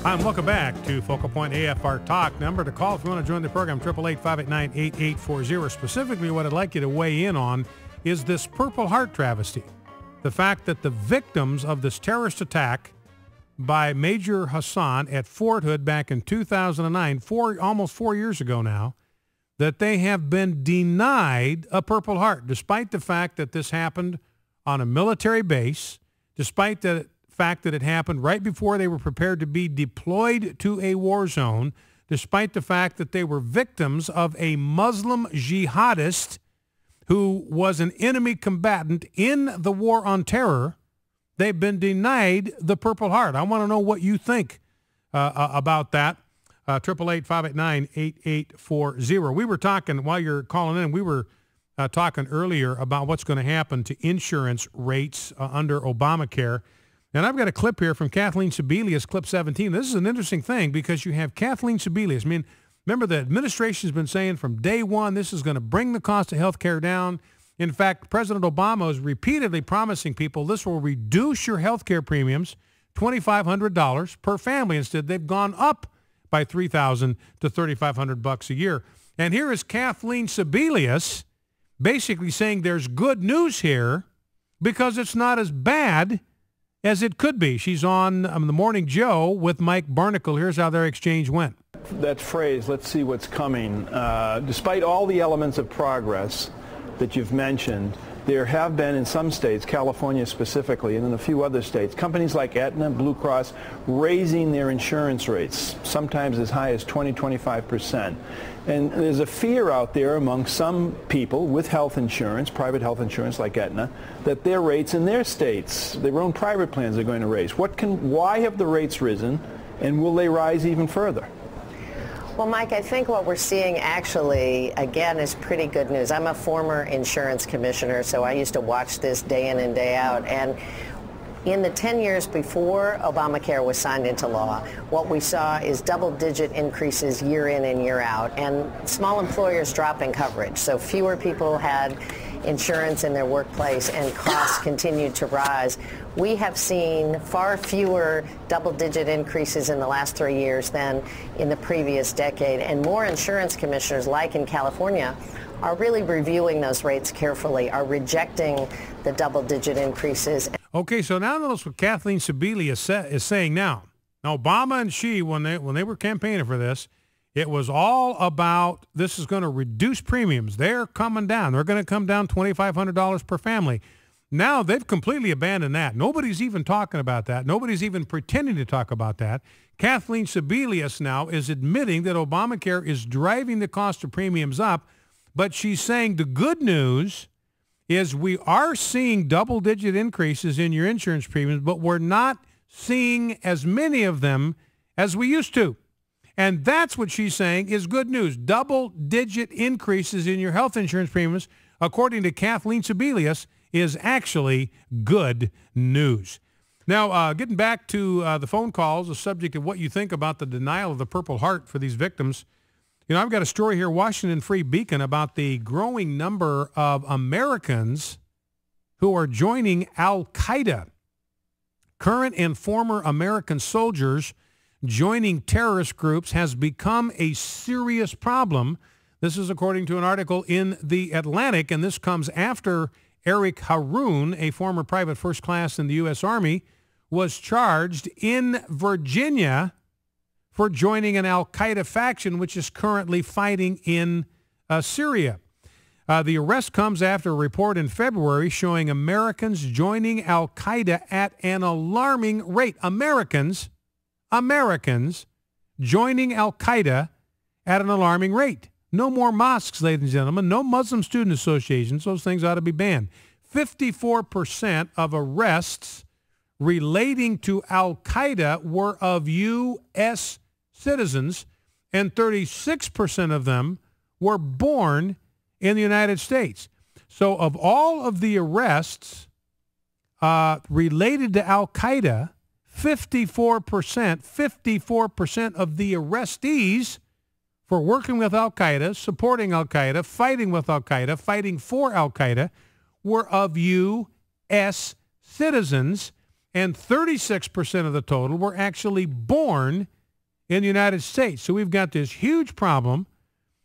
Hi, and welcome back to Focal Point AFR Talk. Number to call if you want to join the program, 888-589-8840. Specifically, what I'd like you to weigh in on is this Purple Heart travesty. The fact that the victims of this terrorist attack by Major Hassan at Fort Hood back in 2009, almost 4 years ago now, that they have been denied a Purple Heart, despite the fact that this happened on a military base, despite the fact that it happened right before they were prepared to be deployed to a war zone, despite the fact that they were victims of a Muslim jihadist who was an enemy combatant in the war on terror. They've been denied the Purple Heart. I want to know what you think about that. 888-589-8840. We were talking, while you're calling in, we were talking earlier about what's going to happen to insurance rates under Obamacare. And I've got a clip here from Kathleen Sebelius, clip 17. This is an interesting thing because you have Kathleen Sebelius. I mean, remember the administration's been saying from day one this is going to bring the cost of health care down. In fact, President Obama is repeatedly promising people this will reduce your health care premiums $2,500 per family. Instead, they've gone up by $3,000 to $3,500 a year. And here is Kathleen Sebelius basically saying there's good news here because it's not as bad as it could be. She's on The Morning Joe with Mike Barnicle. Here's how their exchange went. That phrase, let's see what's coming, despite all the elements of progress that you've mentioned, there have been in some states, California specifically, and in a few other states, companies like Aetna, Blue Cross, raising their insurance rates, sometimes as high as 20-25%. And there's a fear out there among some people with health insurance, private health insurance like Aetna, that their rates in their states, their own private plans are going to raise. Why have the rates risen, and will they rise even further? Well, Mike, I think what we're seeing actually, again, is pretty good news. I'm a former insurance commissioner, so I used to watch this day in and day out. And in the 10 years before Obamacare was signed into law, what we saw is double-digit increases year in and year out, and small employers dropping coverage. So fewer people had insurance in their workplace, and costs continued to rise. We have seen far fewer double-digit increases in the last 3 years than in the previous decade, and more insurance commissioners, like in California, are really reviewing those rates carefully, are rejecting the double-digit increases. Okay, so now notice what Kathleen Sebelius is saying now. Now, Obama and she, when they were campaigning for this, it was all about this is going to reduce premiums. They're coming down. They're going to come down $2,500 per family. Now they've completely abandoned that. Nobody's even talking about that. Nobody's even pretending to talk about that. Kathleen Sebelius now is admitting that Obamacare is driving the cost of premiums up, but she's saying the good news is we are seeing double-digit increases in your insurance premiums, but we're not seeing as many of them as we used to. And that's what she's saying is good news. Double-digit increases in your health insurance premiums, according to Kathleen Sebelius, is actually good news. Now, getting back to the phone calls, the subject of what you think about the denial of the Purple Heart for these victims. You know, I've got a story here, Washington Free Beacon, about the growing number of Americans who are joining Al-Qaeda. Current and former American soldiers joining terrorist groups has become a serious problem. This is according to an article in The Atlantic, and this comes after Eric Haroun, a former private first class in the U.S. Army, was charged in Virginia for joining an Al-Qaeda faction, which is currently fighting in Syria. The arrest comes after a report in February showing Americans joining Al-Qaeda at an alarming rate. Americans joining Al-Qaeda at an alarming rate. No more mosques, ladies and gentlemen. No Muslim student associations. Those things ought to be banned. 54% of arrests relating to Al-Qaeda were of U.S. citizens, and 36% of them were born in the United States. So of all of the arrests related to Al-Qaeda, 54% of the arrestees for working with Al-Qaeda, supporting Al-Qaeda, fighting with Al-Qaeda, fighting for Al-Qaeda, were of U.S. citizens, and 36% of the total were actually born in the United States. So we've got this huge problem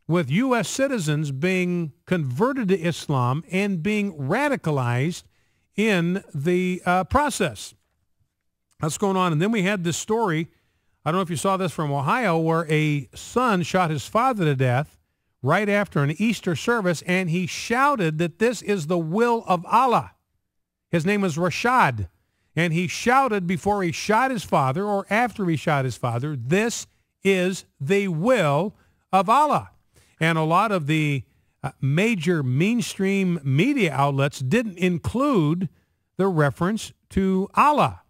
with U.S. citizens being converted to Islam and being radicalized in the process. That's going on. And then we had this story, I don't know if you saw this, from Ohio, where a son shot his father to death right after an Easter service, and he shouted that this is the will of Allah. His name was Rashad, and he shouted before he shot his father or after he shot his father, this is the will of Allah. And a lot of the major mainstream media outlets didn't include the reference to Allah.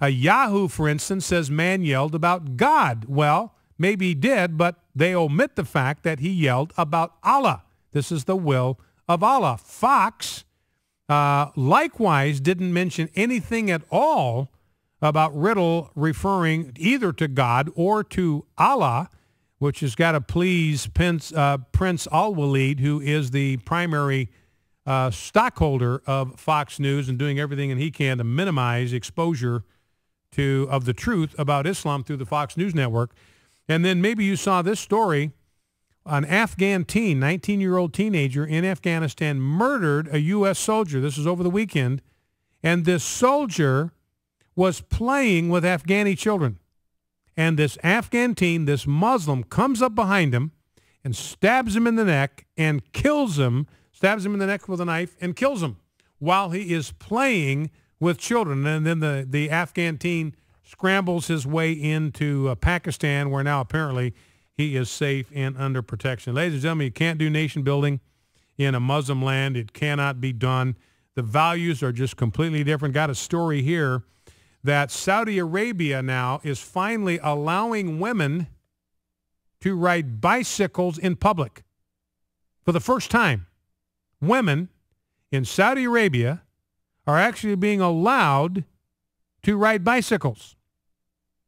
Yahoo, for instance, says man yelled about God. Well, maybe he did, but they omit the fact that he yelled about Allah. This is the will of Allah. Fox, likewise, didn't mention anything at all about Riddle referring either to God or to Allah, which has got to please Prince Al-Walid, who is the primary stockholder of Fox News and doing everything he can to minimize exposure of the truth about Islam through the Fox News network. And then maybe you saw this story. An Afghan teen, 19-year-old teenager in Afghanistan, murdered a U.S. soldier. This is over the weekend. And this soldier was playing with Afghani children. And this Afghan teen, this Muslim, comes up behind him and stabs him in the neck and kills him, stabs him in the neck with a knife and kills him while he is playing with children. And then the Afghan teen scrambles his way into Pakistan, where now apparently he is safe and under protection. Ladies and gentlemen, you can't do nation building in a Muslim land. It cannot be done. The values are just completely different. Got a story here that Saudi Arabia now is finally allowing women to ride bicycles in public. For the first time, women in Saudi Arabia are actually being allowed to ride bicycles.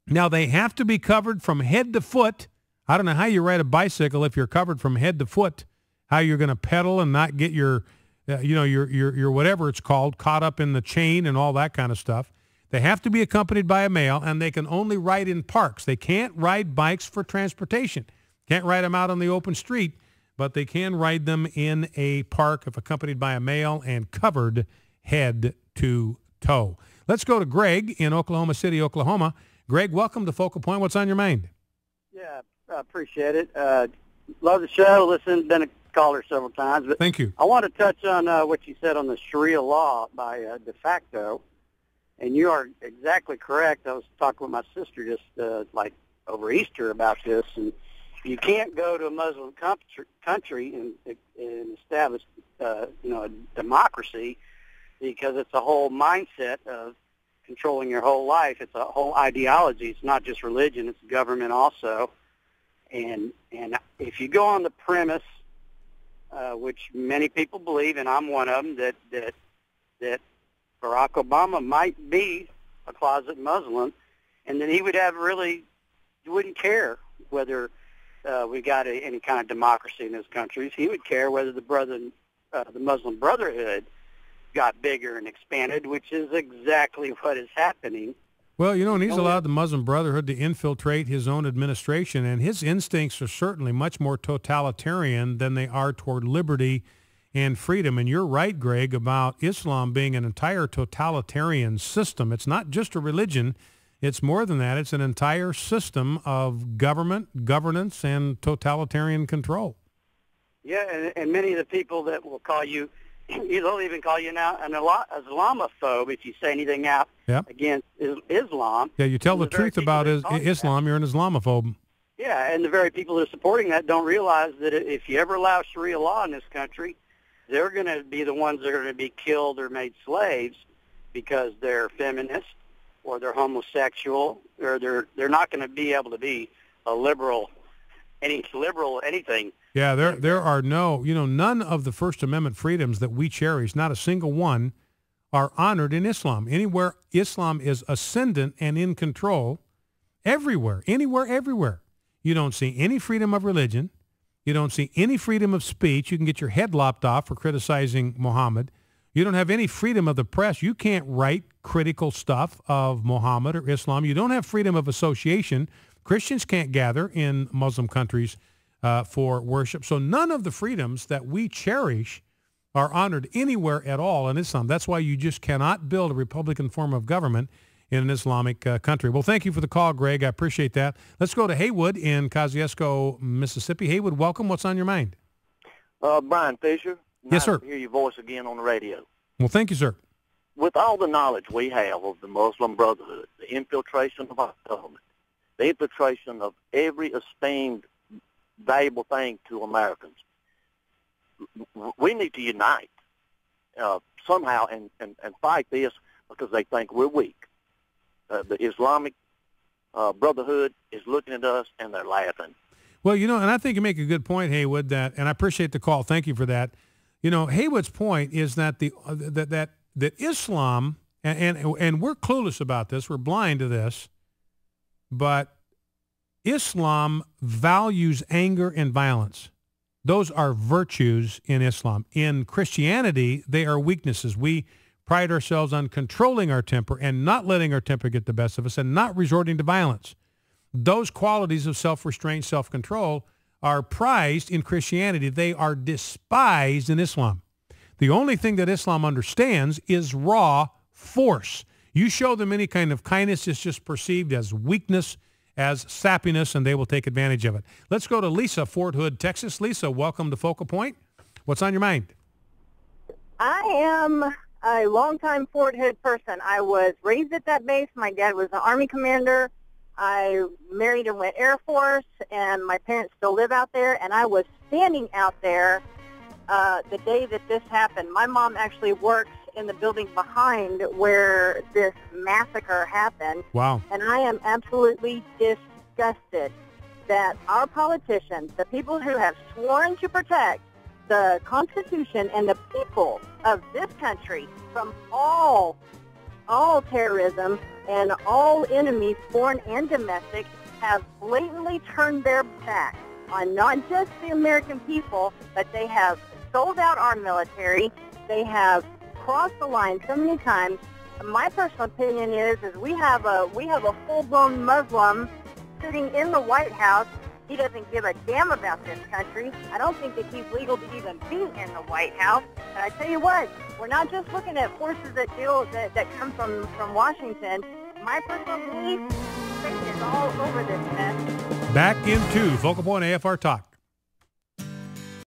Now, they have to be covered from head to foot. I don't know how you ride a bicycle if you're covered from head to foot, how you're going to pedal and not get your whatever it's called, caught up in the chain and all that kind of stuff. They have to be accompanied by a male, and they can only ride in parks. They can't ride bikes for transportation. Can't ride them out on the open street, but they can ride them in a park if accompanied by a male and covered head to toe. Let's go to Greg in Oklahoma City, Oklahoma. Greg, welcome to Focal Point. What's on your mind? Yeah, I appreciate it. Love the show. Listen, been a caller several times. But thank you. I want to touch on what you said on the Sharia law by de facto. And you are exactly correct. I was talking with my sister just like over Easter about this. And you can't go to a Muslim country and establish a democracy, because it's a whole mindset of controlling your whole life. It's a whole ideology. It's not just religion. It's government also. And if you go on the premise, which many people believe, and I'm one of them, that Barack Obama might be a closet Muslim, and then he wouldn't care whether we got any kind of democracy in his countries. He would care whether the Muslim Brotherhood got bigger and expanded, which is exactly what is happening. Well, and he's allowed the Muslim Brotherhood to infiltrate his own administration, and his instincts are certainly much more totalitarian than they are toward liberty and freedom. And you're right, Greg, about Islam being an entire totalitarian system. It's not just a religion. It's more than that. It's an entire system of government, governance, and totalitarian control. Yeah, and many of the people that will call you, they'll even call you now an Islamophobe if you say anything out against Islam. Yeah, you tell the truth about Islam, you're an Islamophobe. Yeah, and the very people that are supporting that don't realize that if you ever allow Sharia law in this country, they're going to be the ones that are going to be killed or made slaves because they're feminist or they're homosexual, or they're not going to be able to be a liberal anything. Yeah, there are none of the First Amendment freedoms that we cherish, not a single one, are honored in Islam. Anywhere Islam is ascendant and in control, everywhere, anywhere, everywhere, you don't see any freedom of religion. You don't see any freedom of speech. You can get your head lopped off for criticizing Muhammad. You don't have any freedom of the press. You can't write critical stuff of Muhammad or Islam. You don't have freedom of association. Christians can't gather in Muslim countries for worship. So none of the freedoms that we cherish are honored anywhere at all in Islam. That's why you just cannot build a Republican form of government in an Islamic country. Well, thank you for the call, Greg. I appreciate that. Let's go to Haywood in Kosciuszko, Mississippi. Haywood, welcome. What's on your mind? Brian Fisher. Yes, sir. Nice to hear your voice again on the radio. Well, thank you, sir. With all the knowledge we have of the Muslim Brotherhood, the infiltration of our government, the infiltration of every esteemed, valuable thing to Americans, we need to unite somehow and fight this because they think we're weak. The Islamic Brotherhood is looking at us and they're laughing. Well, and I think you make a good point, Haywood, and I appreciate the call. Thank you for that. Haywood's point is that that Islam, and we're clueless about this, we're blind to this, but Islam values anger and violence. Those are virtues in Islam. In Christianity, they are weaknesses. We pride ourselves on controlling our temper and not letting our temper get the best of us and not resorting to violence. Those qualities of self-restraint, self-control are prized in Christianity. They are despised in Islam. The only thing that Islam understands is raw force. You show them any kind of kindness, it's just perceived as weakness, as sappiness, and they will take advantage of it. Let's go to Lisa, Fort Hood, Texas. Lisa, welcome to Focal Point. What's on your mind? I am a longtime Fort Hood person. I was raised at that base. My dad was an Army commander. I married and went Air Force, and my parents still live out there, and I was standing out there the day that this happened. My mom actually works in the building behind where this massacre happened. Wow. And I am absolutely disgusted that our politicians, the people who have sworn to protect the Constitution and the people of this country from all terrorism and all enemies, foreign and domestic, have blatantly turned their back on not just the American people, but they have sold out our military. They have crossed the line so many times. My personal opinion is we have a full-blown Muslim sitting in the White House. He doesn't give a damn about this country. I don't think that he's legal to even be in the White House. And I tell you what, we're not just looking at forces that come from Washington. My personal belief, Satan is all over this mess. Back into Focal Point AFR Talk.